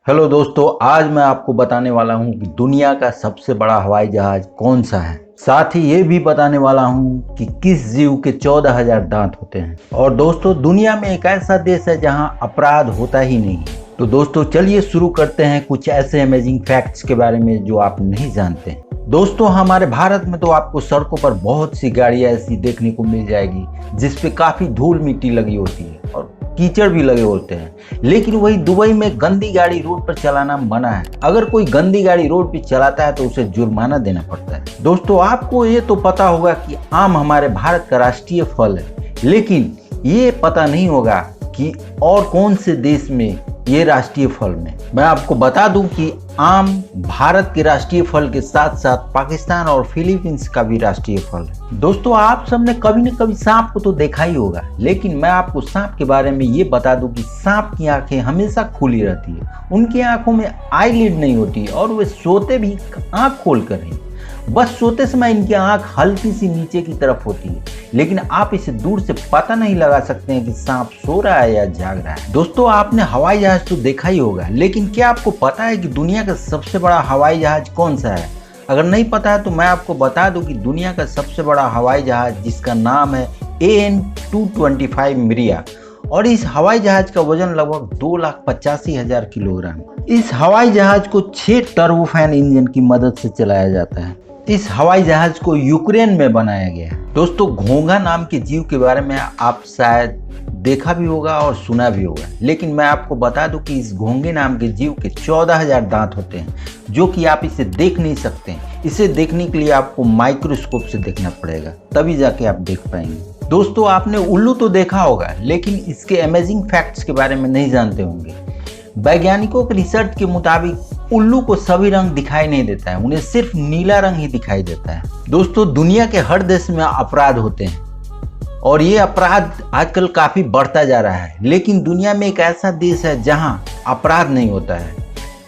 Hello दोस्तों, आज मैं आपको बताने वाला हूं कि दुनिया का सबसे बड़ा हवाई जहाज कौन सा है। साथ ही ये भी बताने वाला हूं कि किस जीव के 14,000 दांत होते हैं। और दोस्तों, दुनिया में एक ऐसा देश है जहां अपराध होता ही नहीं है। तो दोस्तों चलिए शुरू करते हैं कुछ ऐसे अमेजिंग फैक्ट्स के बारे में जो आप नहीं जानते। दोस्तों, हमारे भारत में तो आपको सड़कों पर बहुत सी गाड़ियां ऐसी देखने को मिल जाएगी जिसपे काफी धूल मिट्टी लगी होती है और कीचड़ भी लगे होते हैं। लेकिन वही दुबई में गंदी गाड़ी रोड पर चलाना मना है। अगर कोई गंदी गाड़ी रोड पर चलाता है तो उसे जुर्माना देना पड़ता है। दोस्तों, आपको ये तो पता होगा कि आम हमारे भारत का राष्ट्रीय फल है, लेकिन ये पता नहीं होगा कि और कौन से देश में ये राष्ट्रीय फल में। मैं आपको बता दूं कि आम भारत के राष्ट्रीय फल के साथ साथ पाकिस्तान और फिलीपींस का भी राष्ट्रीय फल है। दोस्तों, आप सबने कभी न कभी सांप को तो देखा ही होगा, लेकिन मैं आपको सांप के बारे में ये बता दूं कि सांप की आंखें हमेशा खुली रहती है। उनकी आंखों में आईलिड नहीं होती और वे सोते भी आंख खोल कर ही। बस सोते समय इनकी आंख हल्की सी नीचे की तरफ होती है, लेकिन आप इसे दूर से पता नहीं लगा सकते हैं कि सांप सो रहा है या जाग रहा है। दोस्तों, आपने हवाई जहाज तो देखा ही होगा, लेकिन क्या आपको पता है कि दुनिया का सबसे बड़ा हवाई जहाज कौन सा है? अगर नहीं पता है तो मैं आपको बता दूं कि दुनिया का सबसे बड़ा हवाई जहाज, जिसका नाम है AN-225 मिरिया, और इस हवाई जहाज का वजन लगभग 2,85,000 किलोग्राम। इस हवाई जहाज को 6 टर्बोफैन इंजन की मदद से चलाया जाता है। इस हवाई जहाज को यूक्रेन में बनाया गया है। दोस्तों, घोंघा नाम के जीव के बारे में आप शायद देखा भी होगा और सुना भी होगा, लेकिन मैं आपको बता दूं कि इस घोंघे नाम के जीव के 14,000 दांत होते हैं, जो कि आप इसे देख नहीं सकते। इसे देखने के लिए आपको माइक्रोस्कोप से देखना पड़ेगा, तभी जाके आप देख पाएंगे। दोस्तों, आपने उल्लू तो देखा होगा, लेकिन इसके अमेजिंग फैक्ट्स के बारे में नहीं जानते होंगे। वैज्ञानिकों के रिसर्च के मुताबिक उल्लू को सभी रंग दिखाई नहीं देता है, उन्हें सिर्फ नीला रंग ही दिखाई देता है। दोस्तों, दुनिया के हर देश में अपराध होते हैं और ये अपराध आजकल काफी बढ़ता जा रहा है, लेकिन दुनिया में एक ऐसा देश है जहां अपराध नहीं होता है।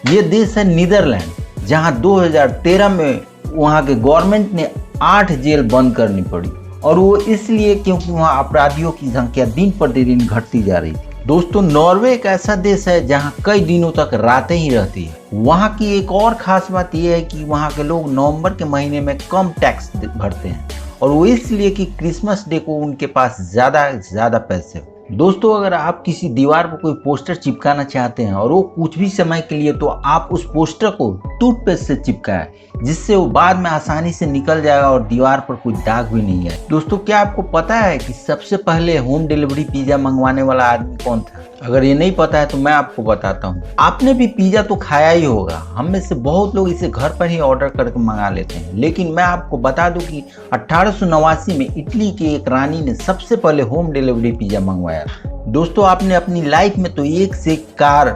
ये देश है नीदरलैंड, जहां 2013 में वहां के गवर्नमेंट ने 8 जेल बंद करनी पड़ी, और वो इसलिए क्योंकि वहां अपराधियों की संख्या दिन प्रतिदिन घटती जा रही थी। दोस्तों, नॉर्वे एक ऐसा देश है जहां कई दिनों तक रातें ही रहती है। वहां की एक और खास बात यह है कि वहां के लोग नवंबर के महीने में कम टैक्स भरते हैं, और वो इसलिए कि क्रिसमस डे को उनके पास ज्यादा पैसे हो। दोस्तों, अगर आप किसी दीवार पर कोई पोस्टर चिपकाना चाहते हैं और वो कुछ भी समय के लिए, तो आप उस पोस्टर को टूथपेस्ट से चिपकाएं, जिससे वो बाद में आसानी से निकल जाएगा और दीवार पर कोई दाग भी नहीं है। दोस्तों, क्या आपको पता है कि सबसे पहले होम डिलीवरी पिज्जा मंगवाने वाला आदमी कौन था? अगर ये नहीं पता है तो मैं आपको बताता हूँ। आपने भी पिज्जा तो खाया ही होगा। हम में से बहुत लोग इसे घर पर ही ऑर्डर करके मंगा लेते हैं, लेकिन मैं आपको बता दूं कि 1889 में इटली की एक रानी ने सबसे पहले होम डिलीवरी पिज्जा मंगवाया। दोस्तों, आपने अपनी लाइफ में तो एक से एक कार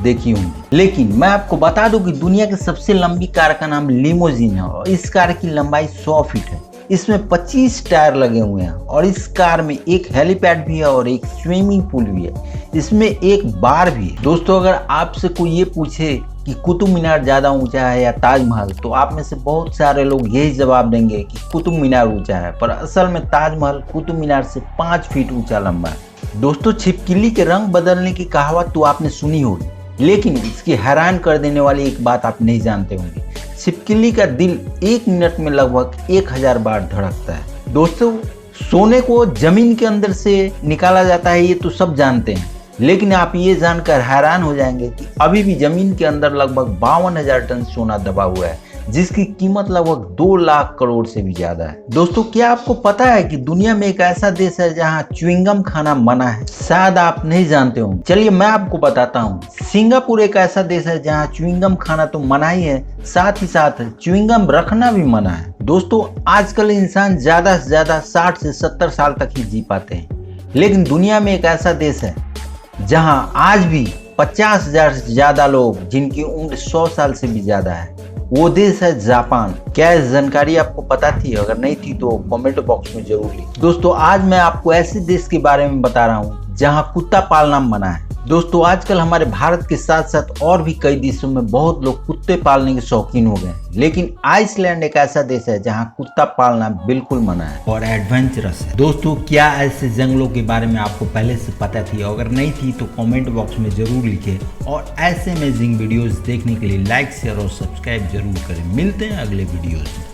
देखी होंगी, लेकिन मैं आपको बता दूं कि दुनिया की सबसे लंबी कार का नाम लिमोजिन है, और इस कार की लंबाई 100 फीट है। इसमें 25 टायर लगे हुए हैं, और इस कार में एक हेलीपैड भी है और एक स्विमिंग पूल भी है। इसमें एक बार भी है। दोस्तों, अगर आपसे कोई ये पूछे कि कुतुब मीनार ज्यादा ऊंचा है या ताजमहल, तो आप में से बहुत सारे लोग यही जवाब देंगे कि कुतुब मीनार ऊंचा है, पर असल में ताजमहल कुतुब मीनार से 5 फीट ऊंचा लंबा है। दोस्तों, छिपकली के रंग बदलने की कहावत तो आपने सुनी होगी, लेकिन इसकी हैरान कर देने वाली एक बात आप नहीं जानते होंगे। छिपकली का दिल 1 मिनट में लगभग 1000 बार धड़कता है। दोस्तों, सोने को जमीन के अंदर से निकाला जाता है, ये तो सब जानते हैं, लेकिन आप ये जानकर हैरान हो जाएंगे कि अभी भी जमीन के अंदर लगभग 52,000 टन सोना दबा हुआ है, जिसकी कीमत लगभग 2 लाख करोड़ से भी ज्यादा है। दोस्तों, क्या आपको पता है कि दुनिया में एक ऐसा देश है जहां च्युइंगम खाना मना है? शायद आप नहीं जानते होंगे। चलिए मैं आपको बताता हूँ। सिंगापुर एक ऐसा देश है जहां च्युइंगम खाना तो मना ही है, साथ ही साथ च्युइंगम रखना भी मना है। दोस्तों, आजकल इंसान ज्यादा से ज्यादा 60 से 70 साल तक ही जी पाते हैं, लेकिन दुनिया में एक ऐसा देश है जहां आज भी 50,000 से ज्यादा लोग जिनकी उम्र 100 साल से भी ज्यादा है। वो देश है जापान। क्या इस जानकारी आपको पता थी? अगर नहीं थी तो कमेंट बॉक्स में जरूर लिखिए। दोस्तों, आज मैं आपको ऐसे देश के बारे में बता रहा हूँ जहां कुत्ता पालना मना है। दोस्तों आजकल हमारे भारत के साथ साथ और भी कई देशों में बहुत लोग कुत्ते पालने के शौकीन हो गए, लेकिन आइसलैंड एक ऐसा देश है जहां कुत्ता पालना बिल्कुल मना है और एडवेंचरस है। दोस्तों क्या ऐसे जंगलों के बारे में आपको पहले से पता थी? अगर नहीं थी तो कमेंट बॉक्स में जरूर लिखें और ऐसे अमेजिंग वीडियोस देखने के लिए लाइक शेयर और सब्सक्राइब जरूर करें। मिलते हैं अगले वीडियोस में।